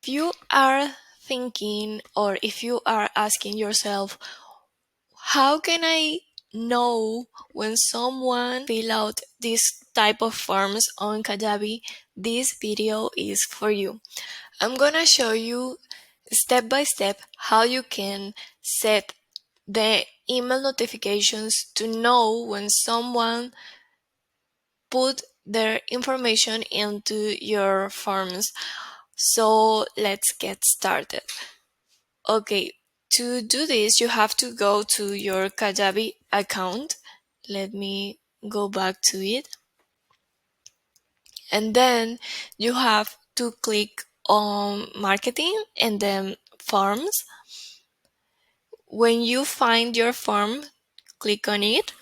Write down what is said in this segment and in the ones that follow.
If you are thinking or if you are asking yourself, how can I know when someone fill out this type of forms on Kajabi? This video is for you. I'm gonna show you step by step how you can set the email notifications to know when someone put their information into your forms. So let's get started. Okay, to do this, you have to go to your Kajabi account. Let me go back to it. And then you have to click on marketing and then forms. When you find your form, click on it.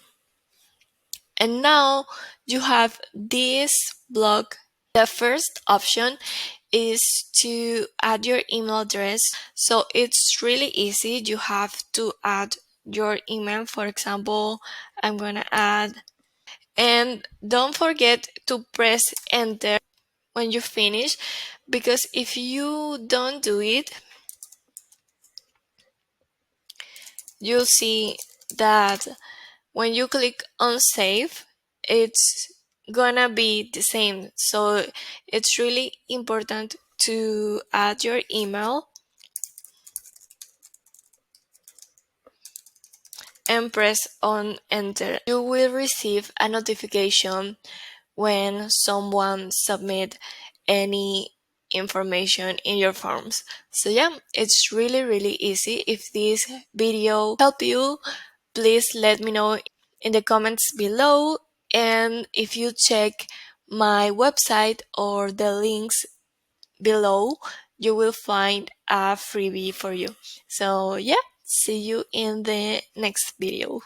And now you have this block. The first option is to add your email address. So it's really easy. You have to add your email. For example, I'm gonna add, and don't forget to press enter when you finish, because if you don't do it, you'll see that when you click on save, it's gonna be the same. So it's really important to add your email and press on enter. You will receive a notification when someone submit any information in your forms. So yeah, it's really easy. If this video helped you, please let me know in the comments below, and if you check my website or the links below, you will find a freebie for you. So yeah, see you in the next video.